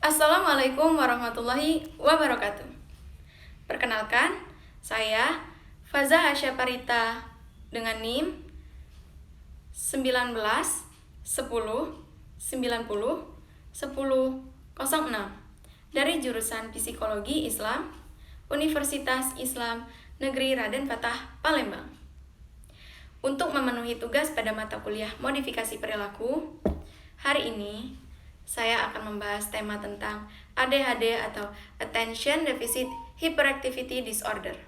Assalamualaikum warahmatullahi wabarakatuh. Perkenalkan, saya Faza Hasya Parita dengan NIM 19 10 90 10 06 dari jurusan Psikologi Islam Universitas Islam Negeri Raden Fatah, Palembang. Untuk memenuhi tugas pada mata kuliah modifikasi perilaku, hari ini saya akan membahas tema tentang ADHD atau Attention Deficit Hyperactivity Disorder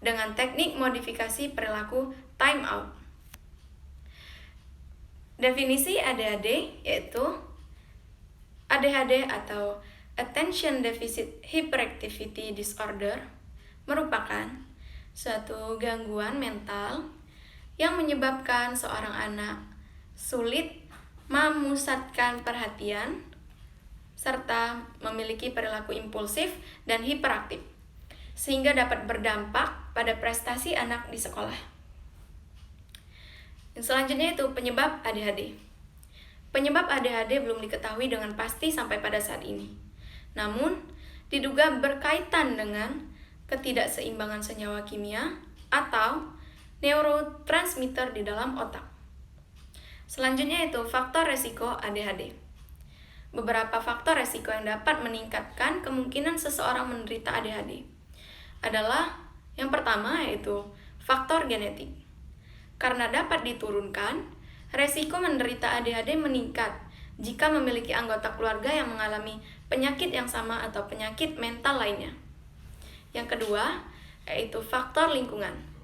dengan teknik modifikasi perilaku time out. Definisi ADHD yaitu ADHD atau Attention Deficit Hyperactivity Disorder merupakan suatu gangguan mental yang menyebabkan seorang anak sulit memusatkan perhatian serta memiliki perilaku impulsif dan hiperaktif, sehingga dapat berdampak pada prestasi anak di sekolah. Yang selanjutnya itu penyebab ADHD. Penyebab ADHD belum diketahui dengan pasti sampai pada saat ini. Namun, diduga berkaitan dengan ketidakseimbangan senyawa kimia atau neurotransmitter di dalam otak. Selanjutnya itu faktor resiko ADHD. Beberapa faktor resiko yang dapat meningkatkan kemungkinan seseorang menderita ADHD adalah yang pertama yaitu faktor genetik. Karena dapat diturunkan, resiko menderita ADHD meningkat jika memiliki anggota keluarga yang mengalami penyakit yang sama atau penyakit mental lainnya. Yang kedua yaitu faktor lingkungan.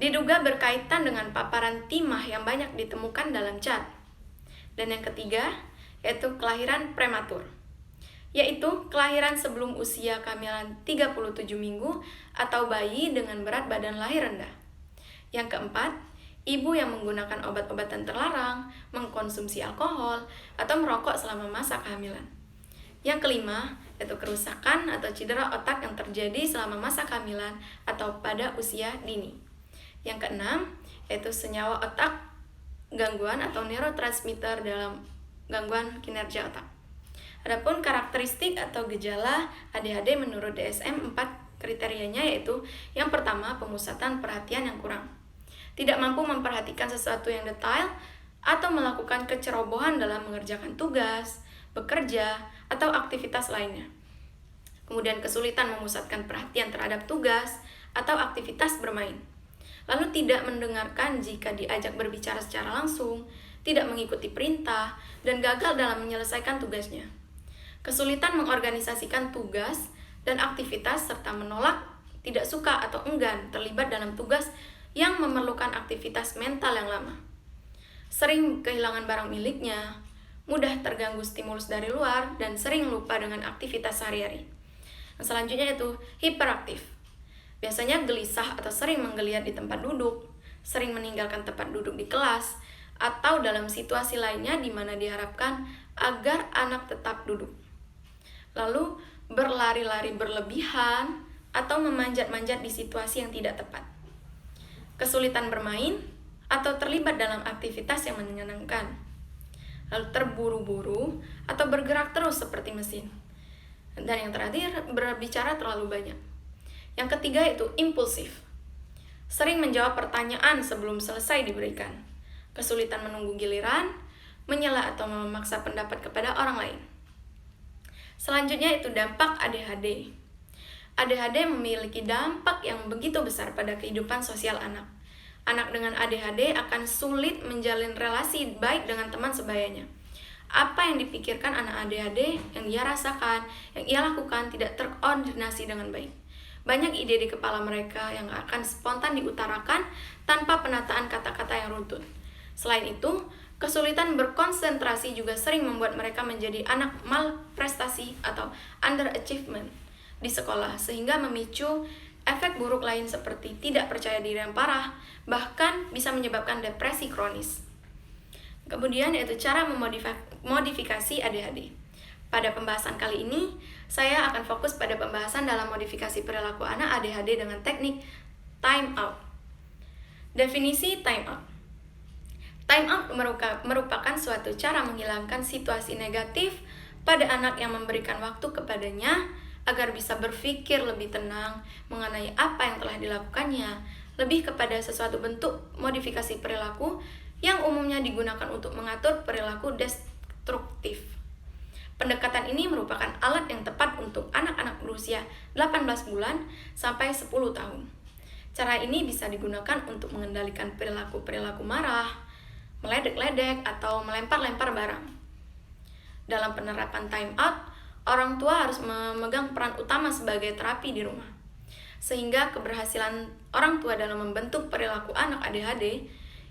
Diduga berkaitan dengan paparan timah yang banyak ditemukan dalam cat. Dan yang ketiga, yaitu kelahiran prematur, yaitu kelahiran sebelum usia kehamilan 37 minggu atau bayi dengan berat badan lahir rendah. Yang keempat, ibu yang menggunakan obat-obatan terlarang, mengkonsumsi alkohol, atau merokok selama masa kehamilan. Yang kelima, yaitu kerusakan atau cedera otak yang terjadi selama masa kehamilan atau pada usia dini. Yang keenam, yaitu senyawa otak gangguan atau neurotransmitter dalam gangguan kinerja otak. Adapun karakteristik atau gejala ADHD menurut DSM 4 kriterianya yaitu yang pertama, pemusatan perhatian yang kurang. Tidak mampu memperhatikan sesuatu yang detail atau melakukan kecerobohan dalam mengerjakan tugas, bekerja, atau aktivitas lainnya. Kemudian kesulitan memusatkan perhatian terhadap tugas atau aktivitas bermain. Lalu tidak mendengarkan jika diajak berbicara secara langsung, tidak mengikuti perintah, dan gagal dalam menyelesaikan tugasnya. Kesulitan mengorganisasikan tugas dan aktivitas serta menolak, tidak suka atau enggan terlibat dalam tugas yang memerlukan aktivitas mental yang lama. Sering kehilangan barang miliknya, mudah terganggu stimulus dari luar, dan sering lupa dengan aktivitas sehari-hari. Selanjutnya itu hiperaktif. Biasanya gelisah atau sering menggeliat di tempat duduk, sering meninggalkan tempat duduk di kelas, atau dalam situasi lainnya di mana diharapkan agar anak tetap duduk. Lalu berlari-lari berlebihan atau memanjat-manjat di situasi yang tidak tepat. Kesulitan bermain atau terlibat dalam aktivitas yang menyenangkan. Lalu terburu-buru atau bergerak terus seperti mesin. Dan yang terakhir, berbicara terlalu banyak. Yang ketiga itu impulsif. Sering menjawab pertanyaan sebelum selesai diberikan. Kesulitan menunggu giliran, menyela atau memaksa pendapat kepada orang lain. Selanjutnya itu dampak ADHD. ADHD memiliki dampak yang begitu besar pada kehidupan sosial anak. Anak dengan ADHD akan sulit menjalin relasi baik dengan teman sebayanya. Apa yang dipikirkan anak ADHD, yang dia rasakan, yang ia lakukan tidak terkoordinasi dengan baik. Banyak ide di kepala mereka yang akan spontan diutarakan tanpa penataan kata-kata yang runtut. Selain itu, kesulitan berkonsentrasi juga sering membuat mereka menjadi anak malprestasi atau underachievement di sekolah, sehingga memicu efek buruk lain seperti tidak percaya diri yang parah, bahkan bisa menyebabkan depresi kronis. Kemudian yaitu cara memodifikasi ADHD. Pada pembahasan kali ini, saya akan fokus pada pembahasan dalam modifikasi perilaku anak ADHD dengan teknik time out. Definisi time out. Time out merupakan suatu cara menghilangkan situasi negatif pada anak yang memberikan waktu kepadanya agar bisa berpikir lebih tenang mengenai apa yang telah dilakukannya, lebih kepada sesuatu bentuk modifikasi perilaku yang umumnya digunakan untuk mengatur perilaku destruktif. Pendekatan ini merupakan alat yang tepat untuk anak-anak berusia 18 bulan sampai 10 tahun. Cara ini bisa digunakan untuk mengendalikan perilaku-perilaku marah, meledek-ledek, atau melempar-lempar barang. Dalam penerapan time out, orang tua harus memegang peran utama sebagai terapi di rumah. Sehingga keberhasilan orang tua dalam membentuk perilaku anak ADHD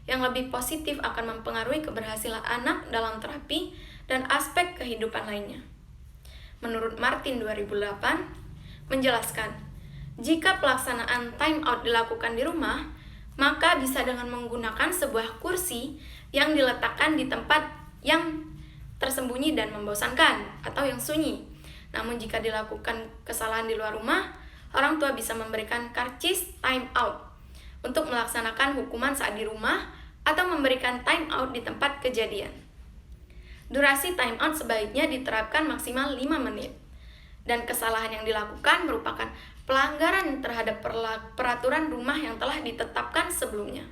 yang lebih positif akan mempengaruhi keberhasilan anak dalam terapi dan aspek kehidupan lainnya. Menurut Martin 2008 menjelaskan, jika pelaksanaan time out dilakukan di rumah, maka bisa dengan menggunakan sebuah kursi yang diletakkan di tempat yang tersembunyi dan membosankan atau yang sunyi. Namun jika dilakukan kesalahan di luar rumah, orang tua bisa memberikan karcis time out untuk melaksanakan hukuman saat di rumah atau memberikan time out di tempat kejadian. Durasi time out sebaiknya diterapkan maksimal 5 menit. Dan kesalahan yang dilakukan merupakan pelanggaran terhadap peraturan rumah yang telah ditetapkan sebelumnya.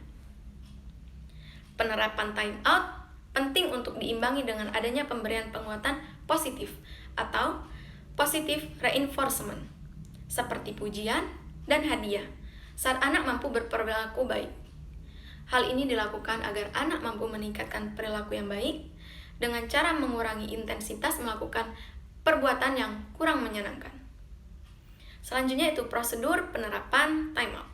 Penerapan time out penting untuk diimbangi dengan adanya pemberian penguatan positif atau positive reinforcement, seperti pujian dan hadiah saat anak mampu berperilaku baik. Hal ini dilakukan agar anak mampu meningkatkan perilaku yang baik dengan cara mengurangi intensitas melakukan perbuatan yang kurang menyenangkan. Selanjutnya itu prosedur penerapan time out.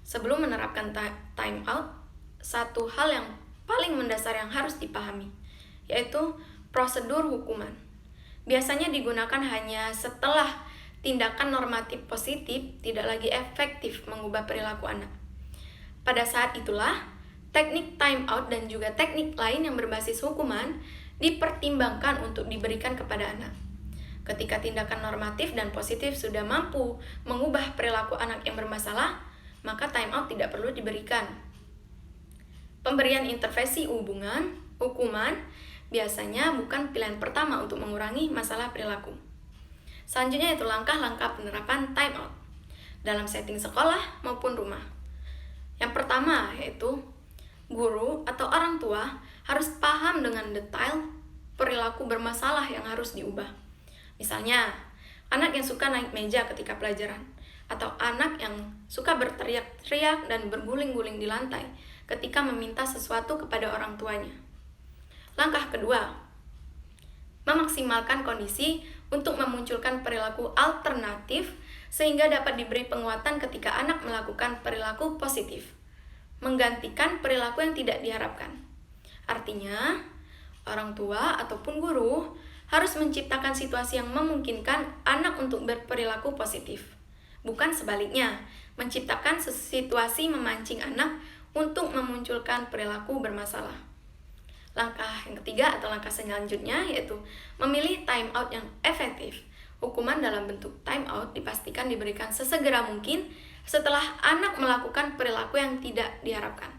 Sebelum menerapkan time out, satu hal yang paling mendasar yang harus dipahami, yaitu prosedur hukuman. Biasanya digunakan hanya setelah tindakan normatif positif tidak lagi efektif mengubah perilaku anak. Pada saat itulah, teknik time out dan juga teknik lain yang berbasis hukuman dipertimbangkan untuk diberikan kepada anak. Ketika tindakan normatif dan positif sudah mampu mengubah perilaku anak yang bermasalah, maka time out tidak perlu diberikan. Pemberian intervensi hukuman biasanya bukan pilihan pertama untuk mengurangi masalah perilaku. Selanjutnya itu langkah-langkah penerapan time out dalam setting sekolah maupun rumah. Yang pertama yaitu guru atau orang tua harus paham dengan detail perilaku bermasalah yang harus diubah. Misalnya, anak yang suka naik meja ketika pelajaran, atau anak yang suka berteriak-teriak dan berguling-guling di lantai ketika meminta sesuatu kepada orang tuanya. Langkah kedua, memaksimalkan kondisi untuk memunculkan perilaku alternatif sehingga dapat diberi penguatan ketika anak melakukan perilaku positif, menggantikan perilaku yang tidak diharapkan. Artinya, orang tua ataupun guru harus menciptakan situasi yang memungkinkan anak untuk berperilaku positif. Bukan sebaliknya, menciptakan situasi memancing anak untuk memunculkan perilaku bermasalah. Langkah yang ketiga atau langkah selanjutnya yaitu memilih time out yang efektif. Hukuman dalam bentuk time out dipastikan diberikan sesegera mungkin setelah anak melakukan perilaku yang tidak diharapkan.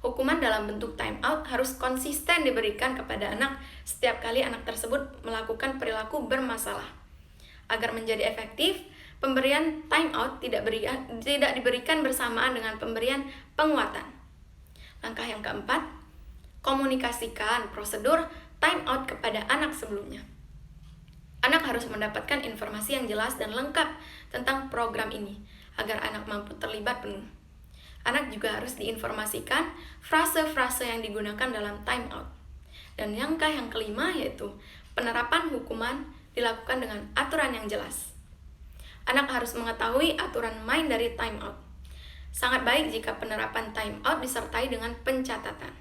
Hukuman dalam bentuk time out harus konsisten diberikan kepada anak setiap kali anak tersebut melakukan perilaku bermasalah. Agar menjadi efektif, pemberian time out tidak diberikan bersamaan dengan pemberian penguatan. Langkah yang keempat, komunikasikan prosedur time out kepada anak sebelumnya. Anak harus mendapatkan informasi yang jelas dan lengkap tentang program ini agar anak mampu terlibat penuh. Anak juga harus diinformasikan frase-frase yang digunakan dalam time out. Dan langkah yang kelima yaitu penerapan hukuman dilakukan dengan aturan yang jelas. Anak harus mengetahui aturan main dari time out. Sangat baik jika penerapan time out disertai dengan pencatatan.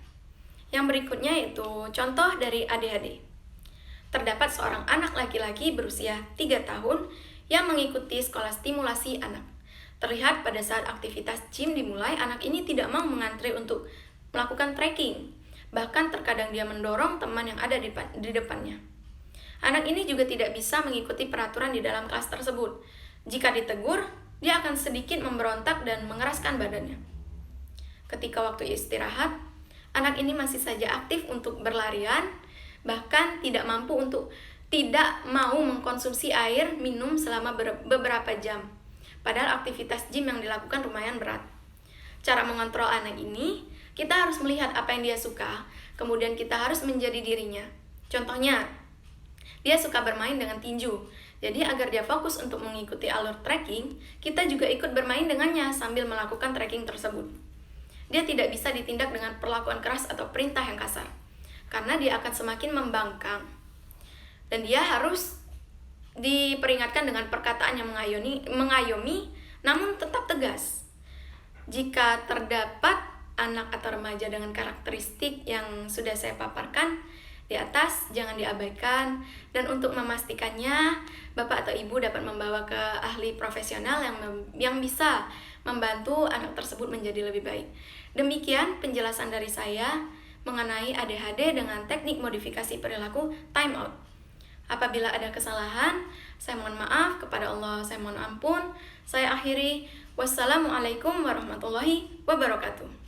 Yang berikutnya yaitu contoh dari ADHD. Terdapat seorang anak laki-laki berusia 3 tahun yang mengikuti sekolah stimulasi anak. Terlihat pada saat aktivitas gym dimulai, anak ini tidak mau mengantri untuk melakukan trekking. Bahkan terkadang dia mendorong teman yang ada di depannya. Anak ini juga tidak bisa mengikuti peraturan di dalam kelas tersebut. Jika ditegur, dia akan sedikit memberontak dan mengeraskan badannya. Ketika waktu istirahat, anak ini masih saja aktif untuk berlarian, bahkan tidak mau mengkonsumsi air minum selama beberapa jam. Padahal aktivitas gym yang dilakukan lumayan berat. Cara mengontrol anak ini, kita harus melihat apa yang dia suka, kemudian kita harus menjadi dirinya. Contohnya, dia suka bermain dengan tinju. Jadi agar dia fokus untuk mengikuti alur trekking, kita juga ikut bermain dengannya sambil melakukan trekking tersebut. Dia tidak bisa ditindak dengan perlakuan keras atau perintah yang kasar, karena dia akan semakin membangkang. Dan dia harus diperingatkan dengan perkataan yang mengayomi, namun tetap tegas. Jika terdapat anak atau remaja dengan karakteristik yang sudah saya paparkan di atas, jangan diabaikan. Dan untuk memastikannya, Bapak atau Ibu dapat membawa ke ahli profesional yang bisa membantu anak tersebut menjadi lebih baik. Demikian penjelasan dari saya mengenai ADHD dengan teknik modifikasi perilaku time out. Apabila ada kesalahan, saya mohon maaf, kepada Allah saya mohon ampun. Saya akhiri, wassalamualaikum warahmatullahi wabarakatuh.